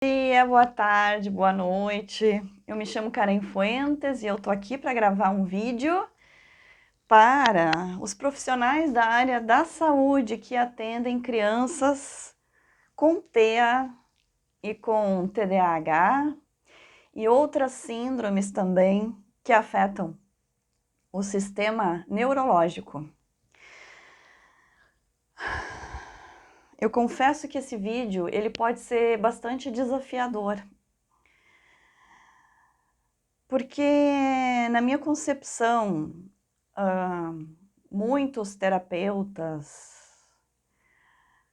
Dia, boa tarde, boa noite. Eu me chamo Karen Fuentes e eu tô aqui para gravar um vídeo para os profissionais da área da saúde que atendem crianças com TEA e com TDAH e outras síndromes também que afetam o sistema neurológico. Eu confesso que esse vídeo ele pode ser bastante desafiador. Porque na minha concepção, muitos terapeutas,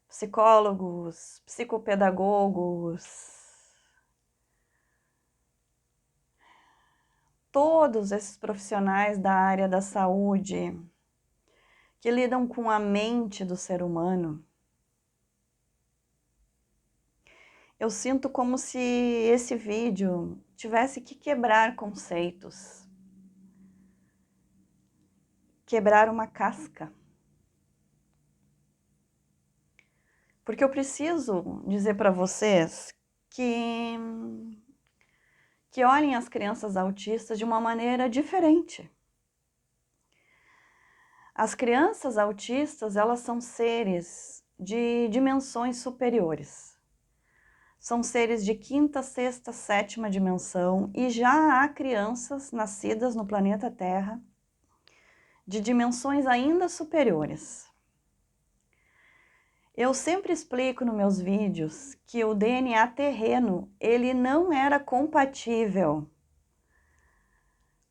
psicólogos, psicopedagogos, todos esses profissionais da área da saúde que lidam com a mente do ser humano, eu sinto como se esse vídeo tivesse que quebrar conceitos, quebrar uma casca. Porque eu preciso dizer para vocês que olhem as crianças autistas de uma maneira diferente. As crianças autistas, elas são seres de dimensões superiores. São seres de quinta, sexta, sétima dimensão e já há crianças nascidas no planeta Terra de dimensões ainda superiores. Eu sempre explico nos meus vídeos que o DNA terreno, ele não era compatível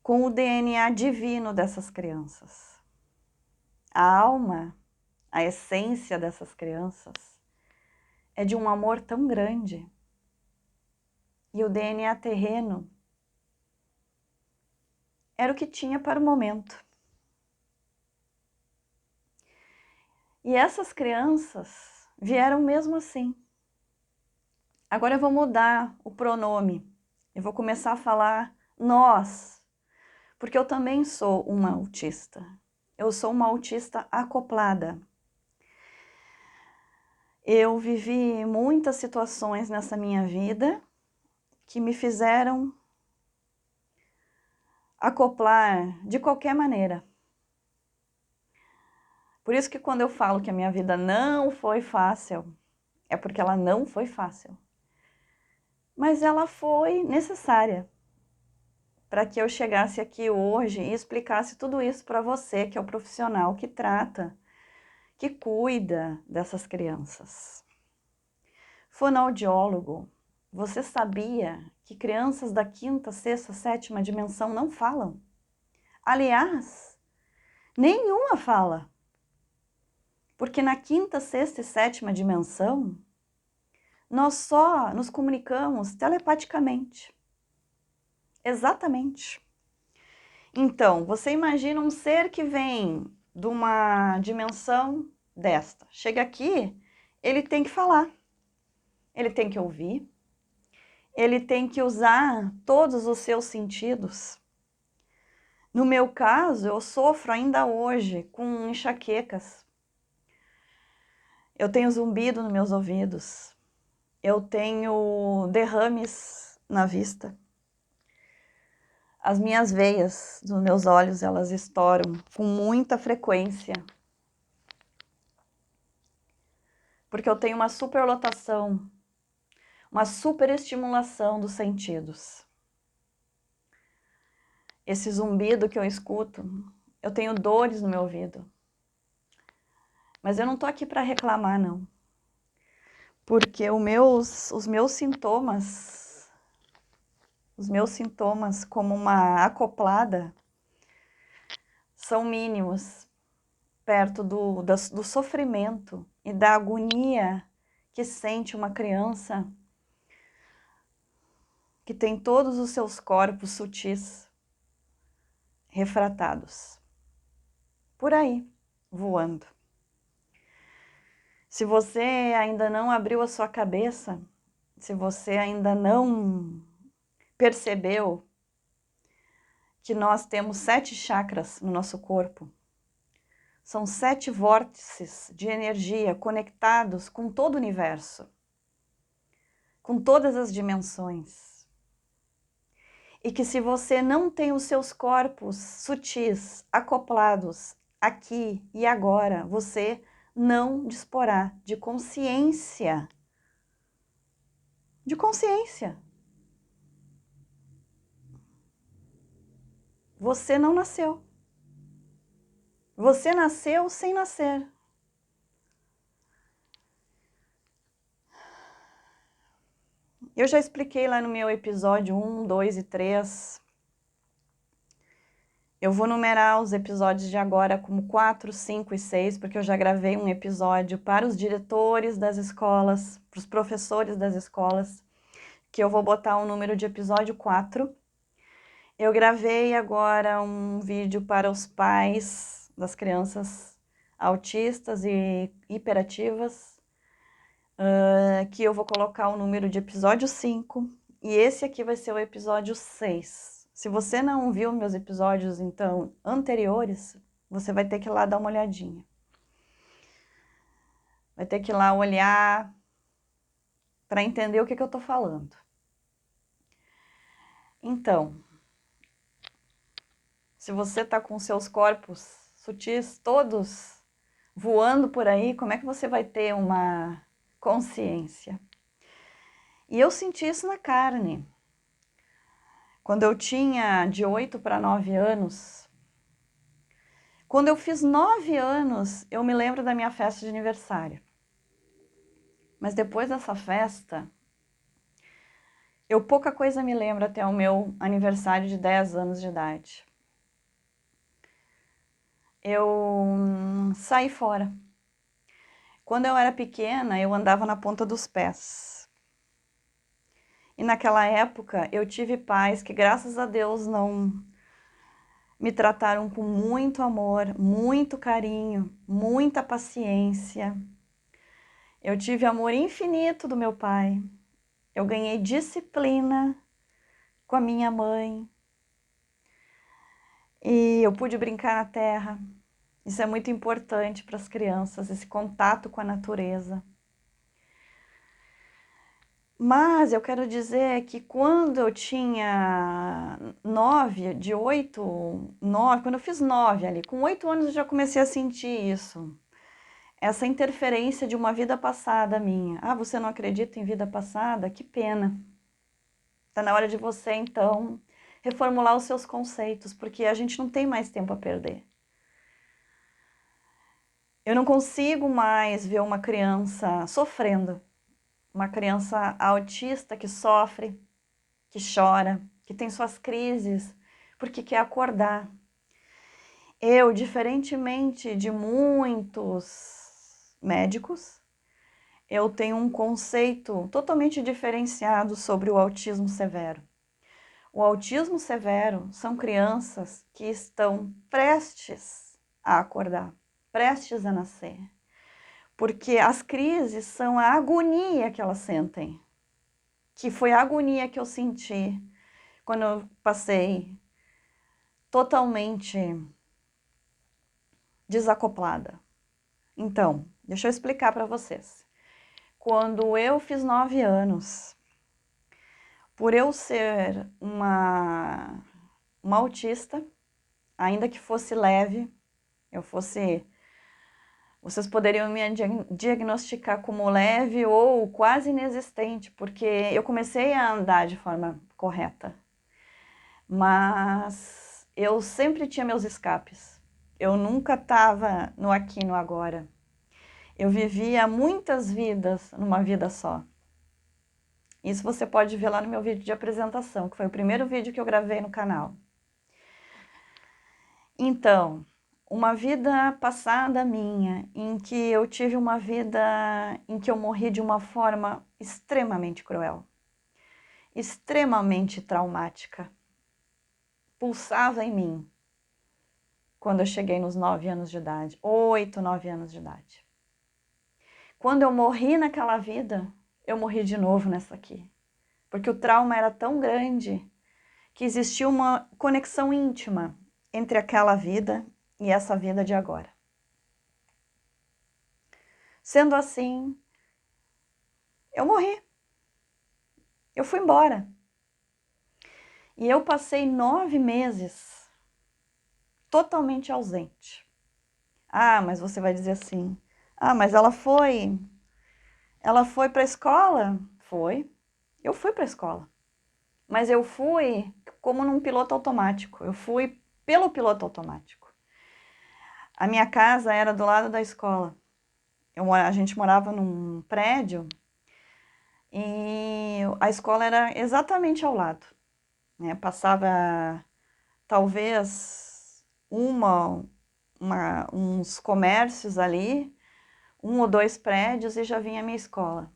com o DNA divino dessas crianças. A alma, a essência dessas crianças é de um amor tão grande. E o DNA terreno era o que tinha para o momento. E essas crianças vieram mesmo assim. Agora eu vou mudar o pronome. Eu vou começar a falar nós, porque eu também sou uma autista. Eu sou uma autista acoplada. Eu vivi muitas situações nessa minha vida que me fizeram acoplar de qualquer maneira. Por isso que quando eu falo que a minha vida não foi fácil, é porque ela não foi fácil. Mas ela foi necessária para que eu chegasse aqui hoje e explicasse tudo isso para você, que é o profissional que trata, que cuida dessas crianças. Fonoaudiólogo, você sabia que crianças da quinta, sexta, sétima dimensão não falam? Aliás, nenhuma fala. Porque na quinta, sexta e sétima dimensão, nós só nos comunicamos telepaticamente. Exatamente. Então, você imagina um ser que vem de uma dimensão desta. Chega aqui, ele tem que falar, ele tem que ouvir, ele tem que usar todos os seus sentidos. No meu caso, eu sofro ainda hoje com enxaquecas. Eu tenho zumbido nos meus ouvidos. Eu tenho derrames na vista. As minhas veias dos meus olhos, elas estouram com muita frequência. Porque eu tenho uma superlotação, uma superestimulação dos sentidos. Esse zumbido que eu escuto, eu tenho dores no meu ouvido. Mas eu não tô aqui para reclamar, não. Porque os meus sintomas como uma acoplada, são mínimos, perto do sofrimento e da agonia que sente uma criança que tem todos os seus corpos sutis refratados, por aí, voando. Se você ainda não abriu a sua cabeça, se você ainda não percebeu que nós temos 7 chakras no nosso corpo, são 7 vórtices de energia conectados com todo o universo, com todas as dimensões. E que se você não tem os seus corpos sutis, acoplados aqui e agora, você não disporá de consciência. De consciência. Você não nasceu. Você nasceu sem nascer. Eu já expliquei lá no meu episódio 1, 2 e 3. Eu vou numerar os episódios de agora como 4, 5 e 6, porque eu já gravei um episódio para os diretores das escolas, para os professores das escolas, que eu vou botar o número de episódio 4. Eu gravei agora um vídeo para os pais das crianças autistas e hiperativas, que eu vou colocar o número de episódio 5, e esse aqui vai ser o episódio 6. Se você não viu meus episódios, então, anteriores, você vai ter que ir lá dar uma olhadinha. Vai ter que ir lá olhar para entender o que eu tô falando. Então, se você tá com seus corpos sutis todos voando por aí, como é que você vai ter uma consciência? E eu senti isso na carne. Quando eu tinha de 8 para 9 anos, quando eu fiz 9 anos, eu me lembro da minha festa de aniversário. Mas depois dessa festa, eu pouca coisa me lembro até o meu aniversário de 10 anos de idade. Eu saí fora. Quando eu era pequena, eu andava na ponta dos pés. E naquela época, eu tive pais que, graças a Deus, não me trataram com muito amor, muito carinho, muita paciência. Eu tive amor infinito do meu pai. Eu ganhei disciplina com a minha mãe. E eu pude brincar na terra. Isso é muito importante para as crianças, esse contato com a natureza. Mas eu quero dizer que quando eu tinha 9, de 8, 9, quando eu fiz 9 ali, com 8 anos eu já comecei a sentir isso. Essa interferência de uma vida passada minha. Ah, você não acredita em vida passada? Que pena. Está na hora de você, então, reformular os seus conceitos, porque a gente não tem mais tempo a perder. Eu não consigo mais ver uma criança sofrendo. Uma criança autista que sofre, que chora, que tem suas crises, porque quer acordar. Eu, diferentemente de muitos médicos, eu tenho um conceito totalmente diferenciado sobre o autismo severo. O autismo severo são crianças que estão prestes a acordar, prestes a nascer. Porque as crises são a agonia que elas sentem. Que foi a agonia que eu senti quando eu passei totalmente desacoplada. Então, deixa eu explicar para vocês. Quando eu fiz 9 anos, por eu ser uma autista, ainda que fosse leve, vocês poderiam me diagnosticar como leve ou quase inexistente, porque eu comecei a andar de forma correta. Mas eu sempre tinha meus escapes. Eu nunca estava no aqui e no agora. Eu vivia muitas vidas numa vida só. Isso você pode ver lá no meu vídeo de apresentação, que foi o primeiro vídeo que eu gravei no canal. Então, uma vida passada minha, em que eu tive uma vida em que eu morri de uma forma extremamente cruel, extremamente traumática, pulsava em mim quando eu cheguei nos 9 anos de idade, 8, 9 anos de idade. Quando eu morri naquela vida, eu morri de novo nessa aqui, porque o trauma era tão grande que existia uma conexão íntima entre aquela vida e essa vida de agora. Sendo assim, eu morri. Eu fui embora. E eu passei 9 meses totalmente ausente. Ah, mas você vai dizer assim, ah, mas ela foi para a escola? Foi. Eu fui para a escola. Mas eu fui como num piloto automático. Eu fui pelo piloto automático. A minha casa era do lado da escola. A gente morava num prédio e a escola era exatamente ao lado, né? Passava talvez uns comércios ali, 1 ou 2 prédios e já vinha a minha escola.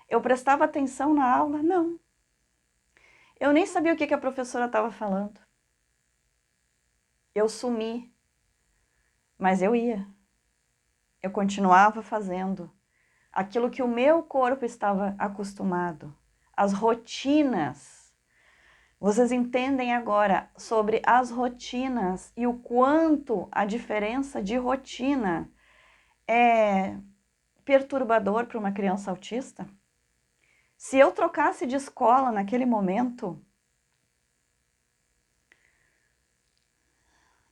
Eu prestava atenção na aula? Não. Eu nem sabia o que a professora estava falando. Eu sumi, mas eu ia. Eu continuava fazendo aquilo que o meu corpo estava acostumado, as rotinas. Vocês entendem agora sobre as rotinas e o quanto a diferença de rotina é perturbador para uma criança autista? Se eu trocasse de escola naquele momento,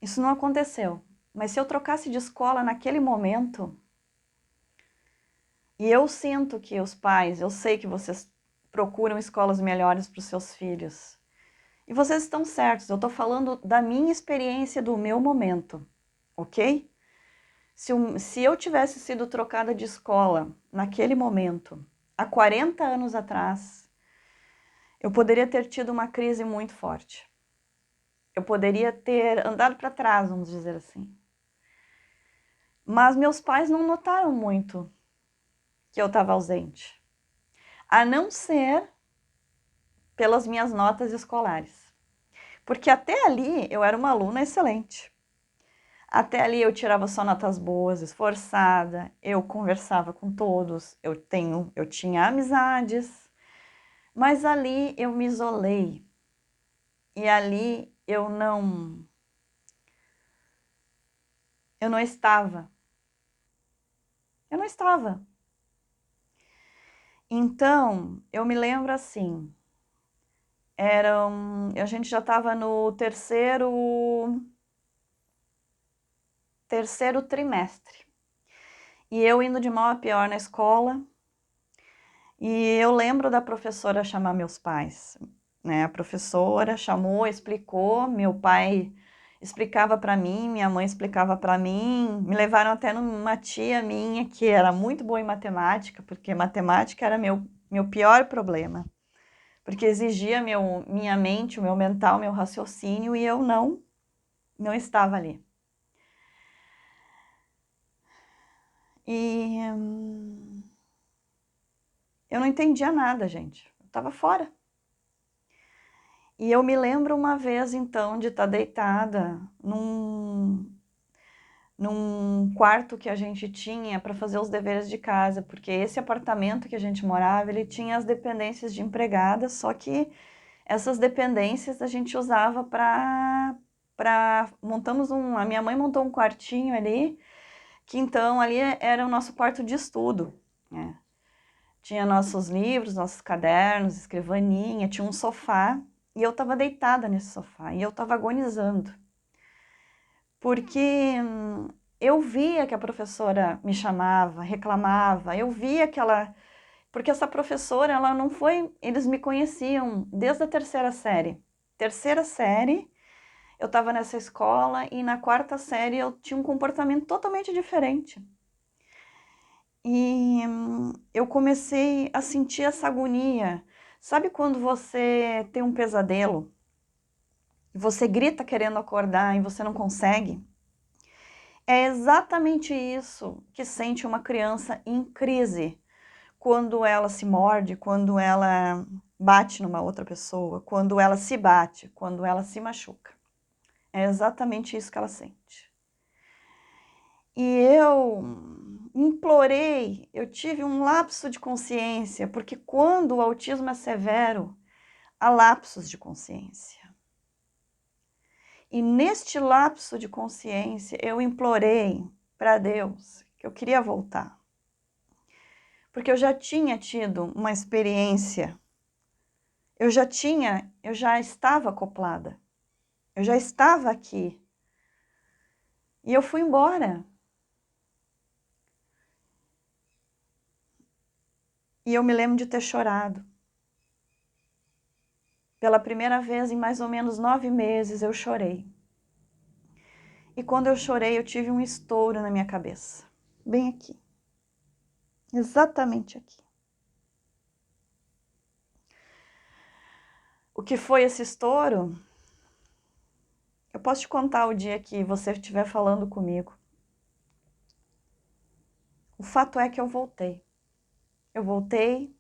isso não aconteceu, mas se eu trocasse de escola naquele momento, e eu sinto que os pais, eu sei que vocês procuram escolas melhores para os seus filhos, e vocês estão certos, eu estou falando da minha experiência, do meu momento, ok? Se eu tivesse sido trocada de escola naquele momento, há 40 anos atrás, eu poderia ter tido uma crise muito forte. Eu poderia ter andado para trás, vamos dizer assim. Mas meus pais não notaram muito que eu estava ausente, a não ser pelas minhas notas escolares. Porque até ali eu era uma aluna excelente. Até ali eu tirava só notas boas, esforçada, eu conversava com todos, eu tinha amizades, mas ali eu me isolei. E ali eu não estava. Eu não estava. Então, eu me lembro assim, a gente já estava no terceiro trimestre. E eu indo de mal a pior na escola, e eu lembro da professora chamar meus pais, né? A professora chamou, explicou, meu pai explicava para mim, minha mãe explicava para mim, me levaram até numa tia minha que era muito boa em matemática, porque matemática era meu pior problema, porque exigia minha mente, o meu mental, meu raciocínio, e eu não estava ali. E eu não entendia nada, gente. Eu estava fora. E eu me lembro uma vez, então, de estar deitada num quarto que a gente tinha para fazer os deveres de casa, porque esse apartamento que a gente morava, ele tinha as dependências de empregada, só que essas dependências a gente usava a minha mãe montou um quartinho ali, que então ali era o nosso quarto de estudo, né? Tinha nossos livros, nossos cadernos, escrivaninha, tinha um sofá, e eu estava deitada nesse sofá, e eu estava agonizando. Porque eu via que a professora me chamava, reclamava, eu via que ela... Porque essa professora, ela não foi... Eles me conheciam desde a terceira série. Terceira série, eu estava nessa escola, e na quarta série eu tinha um comportamento totalmente diferente. E eu comecei a sentir essa agonia. Sabe quando você tem um pesadelo? E você grita querendo acordar e você não consegue? É exatamente isso que sente uma criança em crise. Quando ela se morde, quando ela bate numa outra pessoa, quando ela se bate, quando ela se machuca. É exatamente isso que ela sente. E eu implorei, eu tive um lapso de consciência, porque quando o autismo é severo, há lapsos de consciência. E neste lapso de consciência, eu implorei para Deus que eu queria voltar. Porque eu já tinha tido uma experiência eu já estava acoplada. Eu já estava aqui. E eu fui embora. E eu me lembro de ter chorado. Pela primeira vez em mais ou menos 9 meses eu chorei. E quando eu chorei, eu tive um estouro na minha cabeça. Bem aqui. Exatamente aqui. O que foi esse estouro? Eu posso te contar o dia que você estiver falando comigo. O fato é que eu voltei. Eu voltei,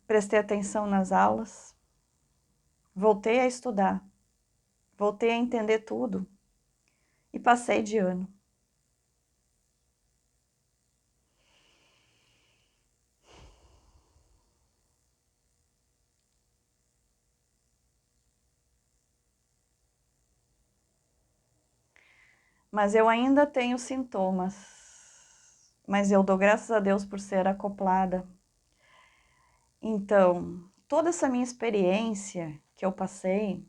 prestei atenção nas aulas, voltei a estudar, voltei a entender tudo e passei de ano. Mas eu ainda tenho sintomas. Mas eu dou graças a Deus por ser acoplada. Então, toda essa minha experiência que eu passei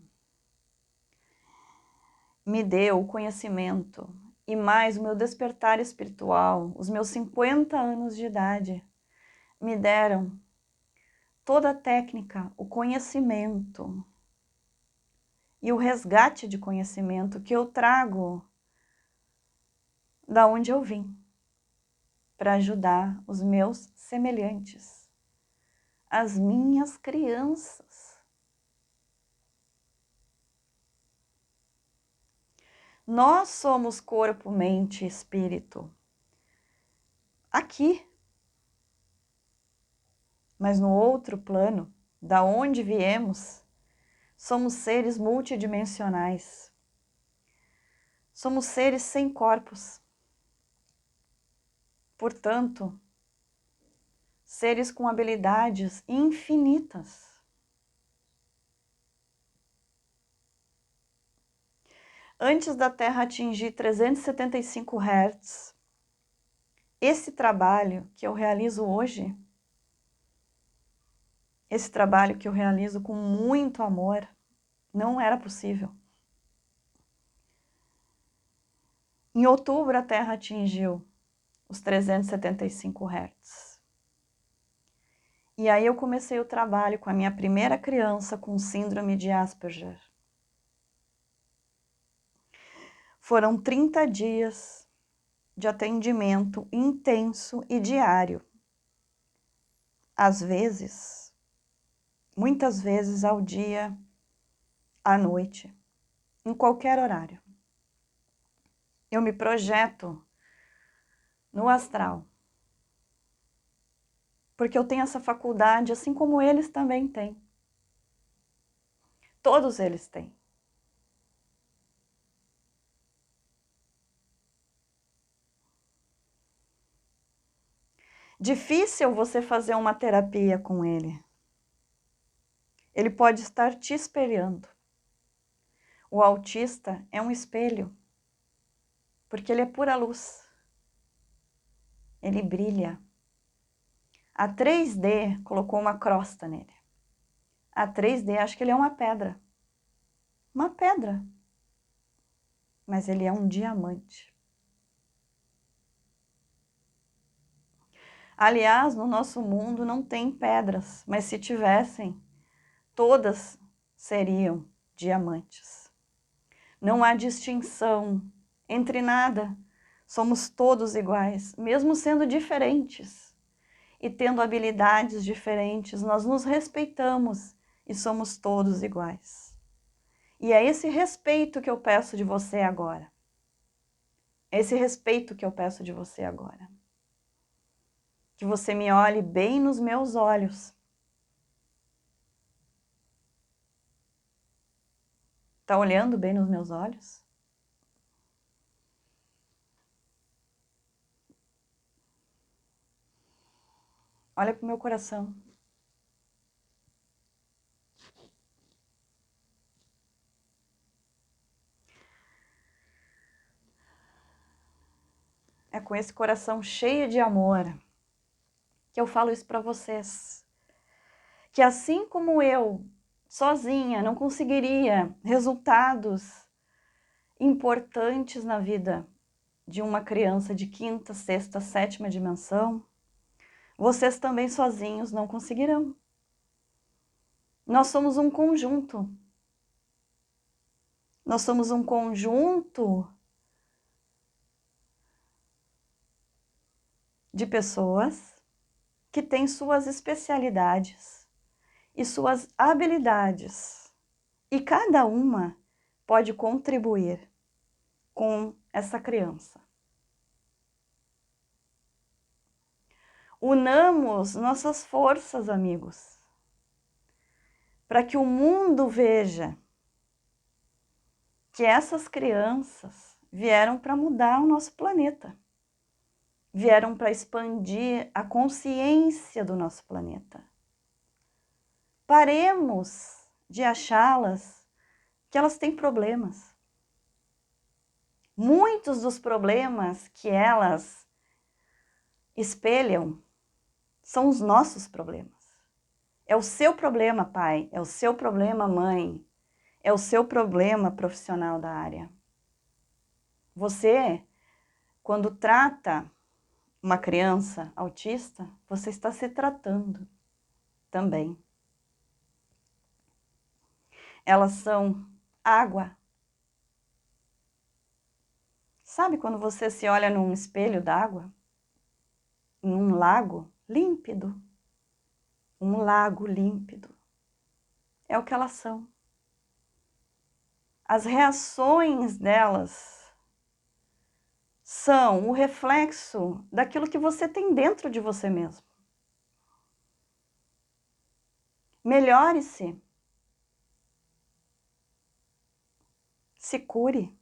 me deu o conhecimento e mais o meu despertar espiritual, os meus 50 anos de idade, me deram toda a técnica, o conhecimento e o resgate de conhecimento que eu trago da onde eu vim, para ajudar os meus semelhantes, as minhas crianças. Nós somos corpo, mente e espírito aqui, mas no outro plano, da onde viemos, somos seres multidimensionais. Somos seres sem corpos. Portanto, seres com habilidades infinitas. Antes da Terra atingir 375 Hz, esse trabalho que eu realizo hoje, esse trabalho que eu realizo com muito amor, não era possível. Em outubro, a Terra atingiu os 375 Hz. E aí eu comecei o trabalho com a minha primeira criança com síndrome de Asperger. Foram 30 dias de atendimento intenso e diário. Às vezes, muitas vezes ao dia, à noite, em qualquer horário. Eu me projeto no astral, porque eu tenho essa faculdade, assim como eles também têm. Todos eles têm. Difícil você fazer uma terapia com ele. Ele pode estar te espelhando. O autista é um espelho, porque ele é pura luz. Ele brilha. A 3D colocou uma crosta nele. A 3D, acho que ele é uma pedra. Uma pedra. Mas ele é um diamante. Aliás, no nosso mundo não tem pedras, mas se tivessem, todas seriam diamantes. Não há distinção entre nada. Somos todos iguais, mesmo sendo diferentes. E tendo habilidades diferentes, nós nos respeitamos e somos todos iguais. E é esse respeito que eu peço de você agora. É esse respeito que eu peço de você agora. Que você me olhe bem nos meus olhos. Tá olhando bem nos meus olhos? Olha para o meu coração. É com esse coração cheio de amor que eu falo isso para vocês. que assim como eu, sozinha, não conseguiria resultados importantes na vida de uma criança de quinta, sexta, sétima dimensão, vocês também sozinhos não conseguirão. Nós somos um conjunto. Nós somos um conjunto de pessoas que têm suas especialidades e suas habilidades. E cada uma pode contribuir com essa criança. Unamos nossas forças, amigos, para que o mundo veja que essas crianças vieram para mudar o nosso planeta. Vieram para expandir a consciência do nosso planeta. Paremos de achá-las que elas têm problemas. Muitos dos problemas que elas espelham são os nossos problemas. É o seu problema, pai, é o seu problema, mãe, é o seu problema, profissional da área. Você, quando trata uma criança autista, você está se tratando também. Elas são água. Sabe quando você se olha num espelho d'água? Num lago límpido? Um lago límpido. É o que elas são. As reações delas são o reflexo daquilo que você tem dentro de você mesmo. Melhore-se. Se cure.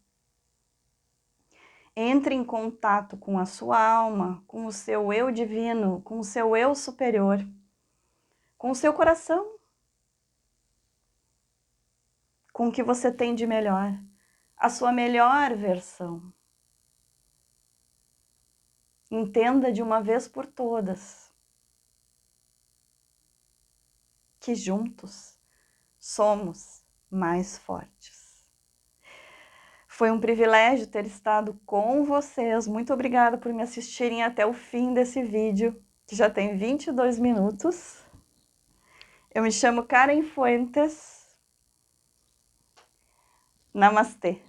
Entre em contato com a sua alma, com o seu eu divino, com o seu eu superior, com o seu coração, com o que você tem de melhor, a sua melhor versão. Entenda de uma vez por todas que juntos somos mais fortes. Foi um privilégio ter estado com vocês. Muito obrigada por me assistirem até o fim desse vídeo, que já tem 22 minutos. Eu me chamo Karen Fuentes. Namastê.